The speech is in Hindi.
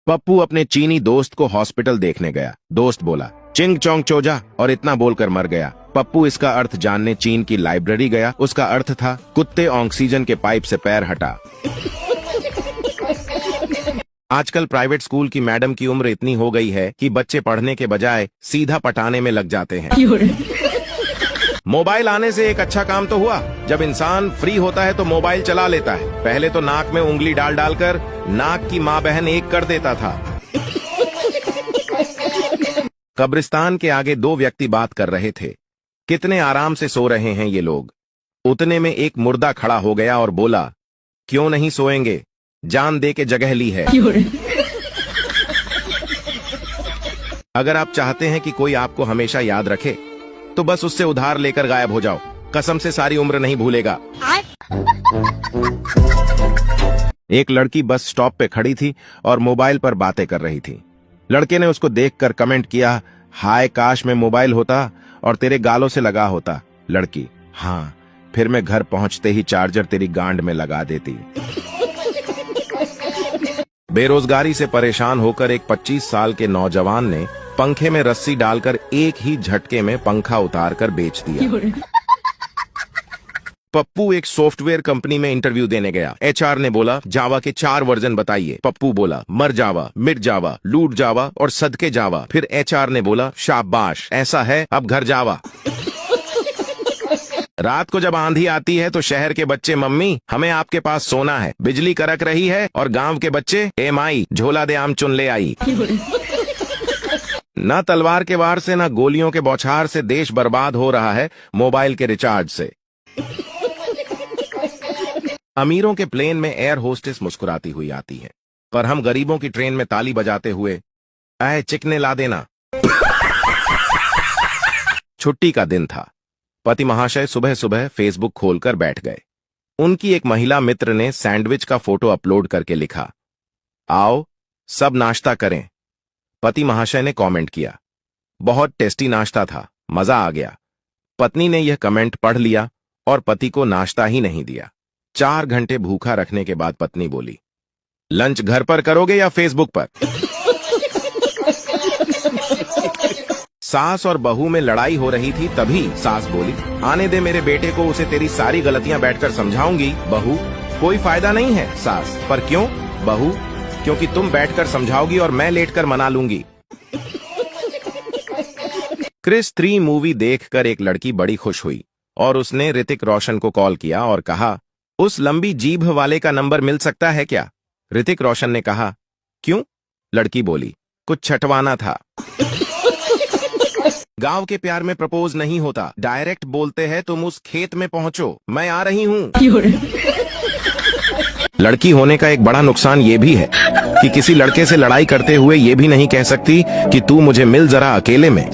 पप्पू अपने चीनी दोस्त को हॉस्पिटल देखने गया। दोस्त बोला चिंग चोंग चोजा और इतना बोलकर मर गया। पप्पू इसका अर्थ जानने चीन की लाइब्रेरी गया। उसका अर्थ था कुत्ते ऑक्सीजन के पाइप से पैर हटा। आजकल प्राइवेट स्कूल की मैडम की उम्र इतनी हो गई है कि बच्चे पढ़ने के बजाय सीधा पटाने में लग जाते हैं। मोबाइल आने से एक अच्छा काम तो हुआ, जब इंसान फ्री होता है तो मोबाइल चला लेता है। पहले तो नाक में उंगली डाल डालकर नाक की माँ बहन एक कर देता था। कब्रिस्तान के आगे दो व्यक्ति बात कर रहे थे। कितने आराम से सो रहे हैं ये लोग। उतने में एक मुर्दा खड़ा हो गया और बोला, क्यों नहीं सोएंगे, जान दे के जगह ली है। अगर आप चाहते हैं कि कोई आपको हमेशा याद रखे तो बस उससे उधार लेकर गायब हो जाओ। कसम से सारी उम्र नहीं भूलेगा। एक लड़की बस स्टॉप पे खड़ी थी और मोबाइल पर बातें कर रही थी। लड़के ने उसको देखकर कमेंट किया, हाय काश में मोबाइल होता और तेरे गालों से लगा होता। लड़की, हाँ, फिर मैं घर पहुंचते ही चार्जर तेरी गांड में लगा देती। बेरोजगारी से परेशान होकर एक 25 साल के नौजवान ने पंखे में रस्सी डालकर एक ही झटके में पंखा उतारकर बेच दिया। पप्पू एक सॉफ्टवेयर कंपनी में इंटरव्यू देने गया। एचआर ने बोला, जावा के 4 वर्जन बताइए। पप्पू बोला, मर जावा, मिट जावा, लूट जावा और सदके जावा। फिर एचआर ने बोला, शाबाश, ऐसा है, अब घर जावा। रात को जब आंधी आती है तो शहर के बच्चे, मम्मी हमें आपके पास सोना है, बिजली कड़क रही है, और गांव के बच्चे, ए माई झोला दे आम चुन ले आई। न तलवार के वार से न गोलियों के बौछार से देश बर्बाद हो रहा है, मोबाइल के रिचार्ज से। अमीरों के प्लेन में एयर होस्टेस मुस्कुराती हुई आती है, पर हम गरीबों की ट्रेन में ताली बजाते हुए, ऐ चिकने ला देना। छुट्टी का दिन था। पति महाशय सुबह सुबह फेसबुक खोलकर बैठ गए। उनकी एक महिला मित्र ने सैंडविच का फोटो अपलोड करके लिखा, आओ सब नाश्ता करें। पति महाशय ने कमेंट किया, बहुत टेस्टी नाश्ता था, मजा आ गया। पत्नी ने यह कमेंट पढ़ लिया और पति को नाश्ता ही नहीं दिया। 4 घंटे भूखा रखने के बाद पत्नी बोली, लंच घर पर करोगे या फेसबुक पर? सास और बहू में लड़ाई हो रही थी, तभी सास बोली, आने दे मेरे बेटे को, उसे तेरी सारी गलतियां बैठकर समझाऊंगी। बहू, कोई फायदा नहीं है। सास, पर क्यों? बहू, क्योंकि तुम बैठकर समझाओगी और मैं लेटकर मना लूंगी। क्रिस 3 मूवी देखकर एक लड़की बड़ी खुश हुई और उसने ऋतिक रोशन को कॉल किया और कहा, उस लंबी जीभ वाले का नंबर मिल सकता है क्या? ऋतिक रोशन ने कहा, क्यों? लड़की बोली, कुछ छटवाना था। गांव के प्यार में प्रपोज नहीं होता, डायरेक्ट बोलते हैं, तुम उस खेत में पहुंचो, मैं आ रही हूं। लड़की होने का एक बड़ा नुकसान ये भी है कि किसी लड़के से लड़ाई करते हुए ये भी नहीं कह सकती कि तू मुझे मिल जरा अकेले में।